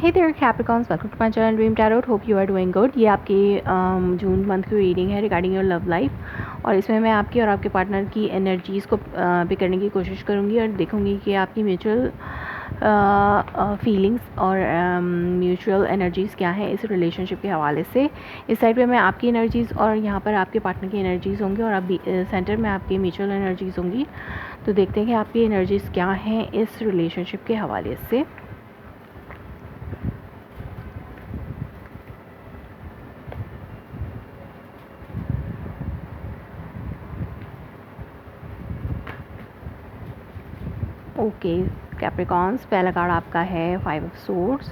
Hey there Capricorns, welcome to my channel Dream Tarot. Hope you are doing good. ये आपकी June month की reading है regarding your love life और इसमें मैं आपकी और आपके पार्टनर की एनर्जीज़ को पिक करने की कोशिश करूँगी और देखूँगी कि आपकी म्यूचुअल फीलिंग्स और म्यूचुअल एनर्जीज़ क्या हैं इस रिलेशनशिप के हवाले से। इस साइड पे मैं आपकी एनर्जीज़ और यहाँ पर आपके पार्टनर की एनर्जीज़ होंगी और आप सेंटर में आपकी म्यूचुअल एनर्जीज़ होंगी। तो देखते हैं कि आपकी एनर्जीज़ क्या हैं इस रिलेशनशिप के हवाले से। ओके कैप्रिकॉन्स, पहला कार्ड आपका है 5 of swords.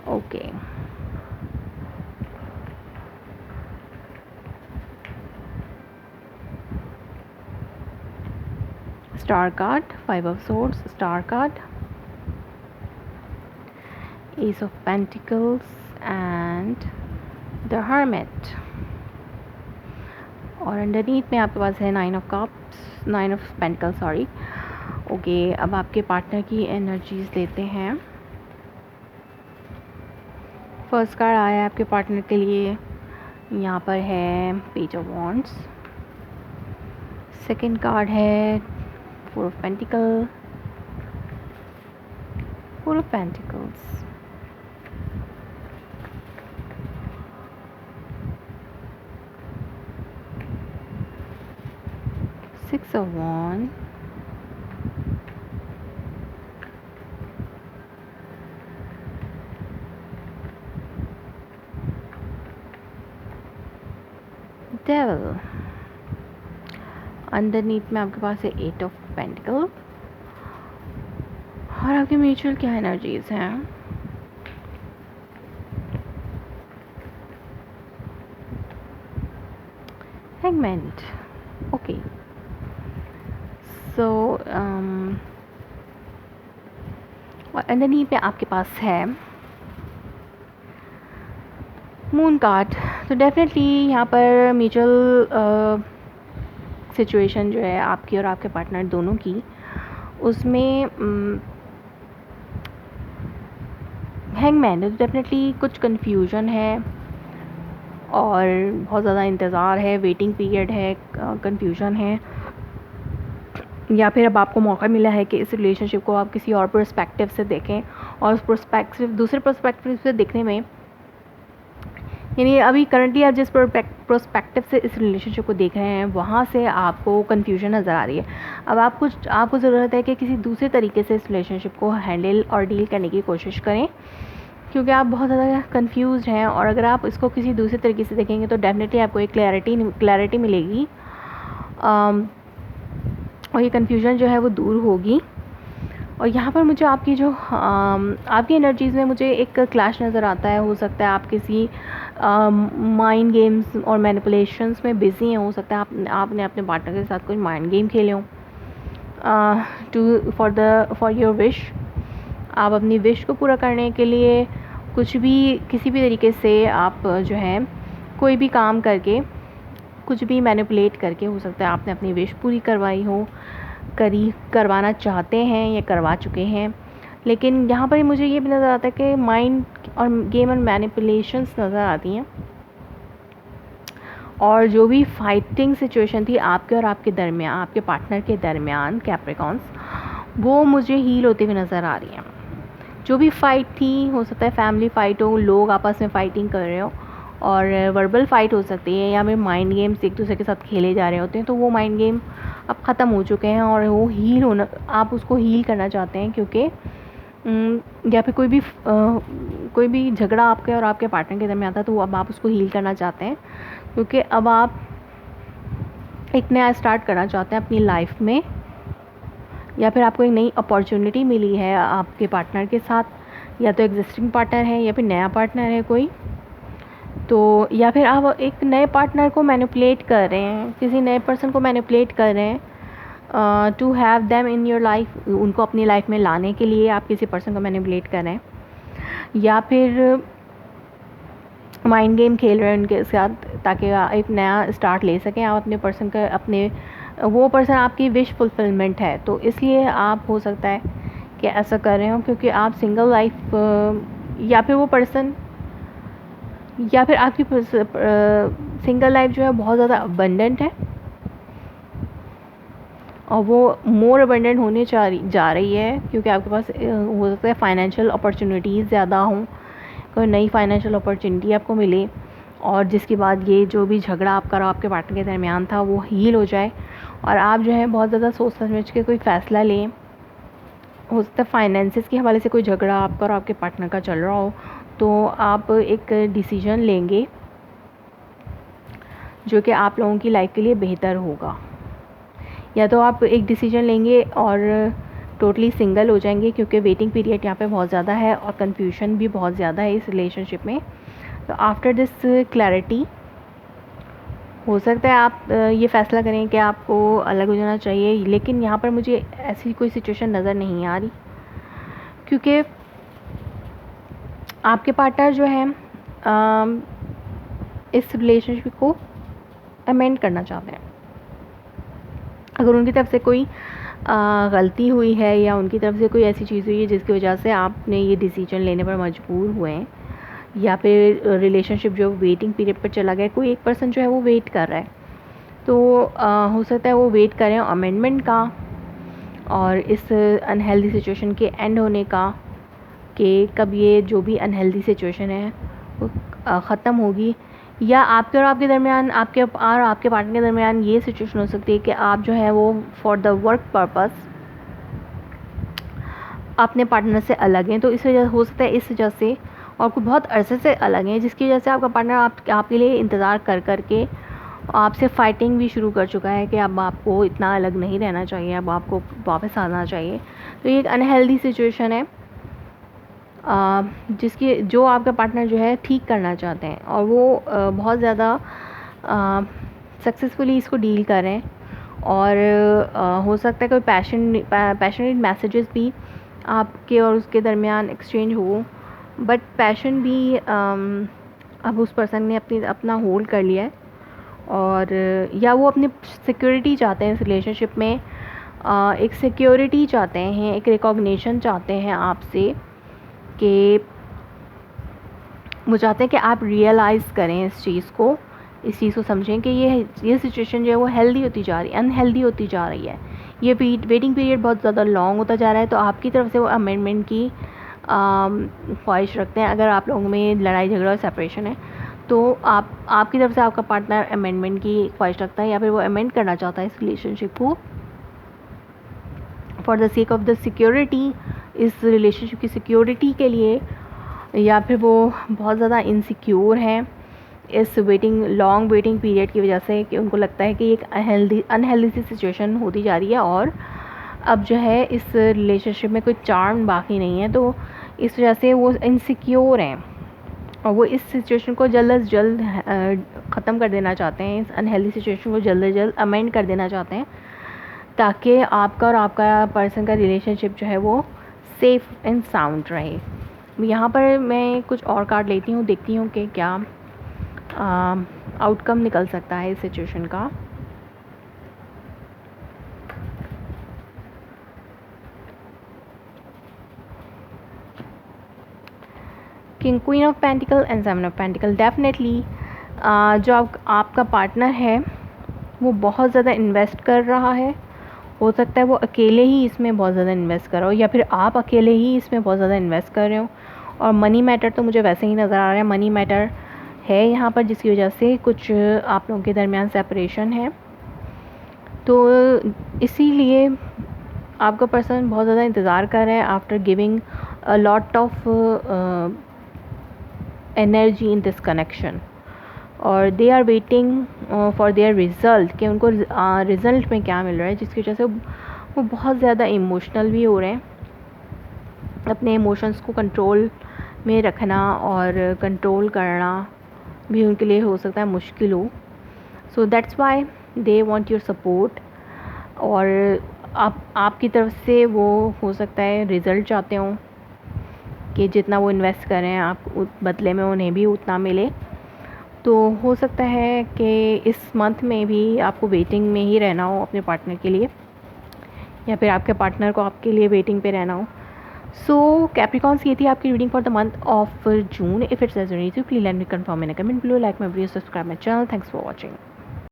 Okay star card, 5 of swords, star card, S of pentacles and the hermit और अंडरनीथ में आपके पास है 9 of cups, 9 of pentacles sorry. Okay अब आपके पार्टनर की एनर्जीज लेते हैं। फर्स्ट कार्ड आया है आपके पार्टनर के लिए, यहाँ पर है page of wands. Second card है 4 of pentacle, 4 of pentacles, six of wand, devil. Underneath में आपके पास है 8 ऑफ पेंटिकल और आपकी म्यूचुअल क्या एनर्जीज हैं। हैंगमेंट। ओके सो और अंडरनीथ में आपके पास है मून कार्ड। तो डेफिनेटली यहाँ पर म्यूचुअल सिचुएशन जो है आपकी और आपके पार्टनर दोनों की, उसमें हैंगमैन है। तो डेफिनेटली कुछ कन्फ्यूजन है और बहुत ज़्यादा इंतज़ार है, वेटिंग पीरियड है, कन्फ्यूजन है, या फिर अब आपको मौका मिला है कि इस रिलेशनशिप को आप किसी और पर्सपेक्टिव से देखें और उस दूसरे पर्सपेक्टिव से देखने में, यानी अभी करंटली आप जिस प्रोस्पेक्टिव से इस रिलेशनशिप को देख रहे हैं वहाँ से आपको कन्फ्यूजन नज़र आ रही है। अब आपको ज़रूरत है कि किसी दूसरे तरीके से इस रिलेशनशिप को हैंडल और डील करने की कोशिश करें, क्योंकि आप बहुत ज़्यादा कंफ्यूज हैं और अगर आप इसको किसी दूसरे तरीके से देखेंगे तो डेफिनेटली आपको एक क्लैरिटी मिलेगी और ये कन्फ्यूजन जो है वो दूर होगी। और यहाँ पर मुझे आपकी जो आपकी एनर्जीज़ में मुझे एक क्लैश नज़र आता है। हो सकता है आप किसी माइंड गेम्स और मैनिपुलेशंस में बिज़ी हैं। हो सकता है आपने अपने पार्टनर के साथ कोई माइंड गेम खेले हों फॉर योर विश। आप अपनी विश को पूरा करने के लिए किसी भी तरीके से आप जो है कोई भी काम करके, कुछ भी मैनिपुलेट करके, हो सकता है आपने अपनी विश पूरी करवाना चाहते हैं या करवा चुके हैं। लेकिन यहाँ पर मुझे ये भी नज़र आता है कि माइंड और गेम और मैनिपुलेशंस नज़र आती हैं और जो भी फाइटिंग सिचुएशन थी आपके और आपके दरमियान, आपके पार्टनर के दरमियान कैप्रिकॉन्स, वो मुझे हील होते हुए नज़र आ रही हैं। जो भी फाइट थी, हो सकता है फैमिली फ़ाइट हो, लोग आपस में फ़ाइटिंग कर रहे हो और वर्बल फ़ाइट हो सकती है, या फिर माइंड गेम्स एक दूसरे के साथ खेले जा रहे होते हैं। तो वो माइंड गेम अब ख़त्म हो चुके हैं और वो आप उसको हील करना चाहते हैं, क्योंकि या फिर कोई भी झगड़ा आपके और आपके पार्टनर के दरमियान आता है तो अब आप उसको हील करना चाहते हैं, क्योंकि अब आप एक नया स्टार्ट करना चाहते हैं अपनी लाइफ में, या फिर आपको एक नई अपॉर्चुनिटी मिली है आपके पार्टनर के साथ, या तो एग्जिस्टिंग पार्टनर है या फिर नया पार्टनर है कोई, तो या फिर आप एक नए पार्टनर को मैनिपुलेट कर रहे हैं, किसी नए पर्सन को मैनिपुलेट कर रहे हैं to have them in your life. उनको अपनी लाइफ में लाने के लिए आप किसी पर्सन को मैनिपुलेट कर रहे हैं, या फिर माइंड गेम खेल रहे हैं उनके साथ ताकि एक नया स्टार्ट ले सकें आप अपने पर्सन का। वो पर्सन आपकी विश फुलफिलमेंट है, तो इसलिए आप हो सकता है कि ऐसा कर रहे हो, क्योंकि आप सिंगल लाइफ या फिर वो पर्सन या फिर आपकी सिंगल लाइफ जो है बहुत ज़्यादा अबंडेंट है और वो मोर अबंडेंट होने जा रही है, क्योंकि आपके पास हो सकता है फाइनेंशियल अपॉर्चुनिटीज़ ज़्यादा हों, कोई नई फाइनेंशियल अपॉर्चुनिटी आपको मिले और जिसके बाद ये जो भी झगड़ा आपका और आपके पार्टनर के दरमियान था वो हील हो जाए और आप जो है बहुत ज़्यादा सोच समझ के कोई फ़ैसला लें। हो सकता है फाइनेंसिस के हवाले से कोई झगड़ा आपका और आपके पार्टनर का चल रहा हो, तो आप एक डिसीजन लेंगे जो कि आप लोगों की लाइफ के लिए बेहतर होगा। या तो आप एक डिसीजन लेंगे और टोटली सिंगल हो जाएंगे, क्योंकि वेटिंग पीरियड यहाँ पे बहुत ज़्यादा है और कन्फ्यूजन भी बहुत ज़्यादा है इस रिलेशनशिप में। तो आफ्टर दिस क्लैरिटी हो सकता है आप ये फ़ैसला करें कि आपको अलग हो जाना चाहिए, लेकिन यहाँ पर मुझे ऐसी कोई सिचुएशन नज़र नहीं आ रही, क्योंकि आपके पार्टनर जो है इस रिलेशनशिप को अमेंड करना चाहते हैं। अगर उनकी तरफ से कोई गलती हुई है या उनकी तरफ से कोई ऐसी चीज़ हुई है जिसकी वजह से आपने ये डिसीजन लेने पर मजबूर हुए हैं, या फिर रिलेशनशिप जो वेटिंग पीरियड पर चला गया, कोई एक पर्सन जो है वो वेट कर रहा है, तो हो सकता है वो वेट करें अमेंडमेंट का और इस अनहेल्दी सिचुएशन के एंड होने का, कि कब ये जो भी अनहेल्दी सिचुएशन है वो ख़त्म होगी। या आपके और आपके दरमियान, आपके और आपके पार्टनर के दरमियान ये सिचुएशन हो सकती है कि आप जो है वो फॉर द वर्क पर्पस अपने पार्टनर से अलग हैं, तो इस वजह हो सकता है इस वजह से और कुछ बहुत अरसे से अलग हैं, जिसकी वजह से आपका पार्टनर आपके लिए इंतज़ार कर कर के आपसे फाइटिंग भी शुरू कर चुका है कि अब आपको इतना अलग नहीं रहना चाहिए, अब आपको वापस आना चाहिए। तो ये एक अनहेल्दी सिचुएशन है जिसकी जो आपका पार्टनर जो है ठीक करना चाहते हैं और वो बहुत ज़्यादा सक्सेसफुली इसको डील कर रहे हैं। और हो सकता है कोई पैशनेट मैसेजेस भी आपके और उसके दरमियान एक्सचेंज हो, बट पैशन भी अब उस पर्सन ने अपना होल्ड कर लिया है, और या वो अपनी सिक्योरिटी चाहते हैं इस रिलेशनशिप में, एक सिक्योरिटी चाहते हैं, एक रिकॉग्निशन चाहते हैं आपसे, कि वो चाहते हैं कि आप रियलाइज़ करें इस चीज़ को समझें कि ये सिचुएशन जो है वो हेल्दी होती जा रही है, अनहेल्दी होती जा रही है, ये वेटिंग पीरियड बहुत ज़्यादा लॉन्ग होता जा रहा है। तो आपकी तरफ से वो अमेंडमेंट की ख्वाहिश रखते हैं। अगर आप लोगों में लड़ाई झगड़ा और सेपरेशन है तो आपकी तरफ से आपका पार्टनर अमेंडमेंट की ख्वाहिश रखता है, या फिर वो अमेंड करना चाहता है इस रिलेशनशिप को for the sake of the security, इस रिलेशनशिप की सिक्योरिटी के लिए, या फिर वो बहुत ज़्यादा इनसिक्योर हैं इस लॉन्ग वेटिंग पीरियड की वजह से, कि उनको लगता है कि एक अनहेल्दी सी सिचुएशन होती जा रही है और अब जो है इस रिलेशनशिप में कोई चार्म बाकी नहीं है। तो इस वजह से वो इनसिक्योर हैं और वो इस सिचुएशन को जल्द से जल्द ख़त्म कर देना चाहते हैं, इस अनहेल्दी सिचुएशन को जल्द से जल्द अमेंड कर देना चाहते हैं, ताकि आपका और आपका पर्सन का रिलेशनशिप जो है वो सेफ़ एंड साउंड रहे। यहाँ पर मैं कुछ और कार्ड लेती हूँ, देखती हूँ कि क्या आउटकम निकल सकता है इस सिचुएशन का। King queen of pentacle and seven of pentacle. Definitely जो आपका पार्टनर है वो बहुत ज़्यादा इन्वेस्ट कर रहा है, हो सकता है वो अकेले ही इसमें बहुत ज़्यादा इन्वेस्ट कर रहा हो, या फिर आप अकेले ही इसमें बहुत ज़्यादा इन्वेस्ट कर रहे हो। और मनी मैटर तो मुझे वैसे ही नज़र आ रहा है, मनी मैटर है यहाँ पर, जिसकी वजह से कुछ आप लोगों के दरमियान सेपरेशन है। तो इसीलिए आपका पर्सन बहुत ज़्यादा इंतज़ार कर रहा है after giving a lot of energy in this connection, और they are waiting for their result, कि उनको रिज़ल्ट में क्या मिल रहा है, जिसकी वजह से वो बहुत ज़्यादा इमोशनल भी हो रहे हैं। अपने इमोशंस को कंट्रोल में रखना और कंट्रोल करना भी उनके लिए हो सकता है मुश्किल हो। So that's why they want your support, और आपकी तरफ से वो हो सकता है रिज़ल्ट चाहते हों कि जितना वो इन्वेस्ट कर रहे हैं आप बदले में उन्हें भी उतना मिले। तो हो सकता है कि इस मंथ में भी आपको वेटिंग में ही रहना हो अपने पार्टनर के लिए, या फिर आपके पार्टनर को आपके लिए वेटिंग पे रहना हो। सो कैप्रिकॉन्स, ये थी आपकी reading for the month of June. If it's resonate you, please let me confirm in a comment below. Like my video, subscribe my channel. Thanks for watching.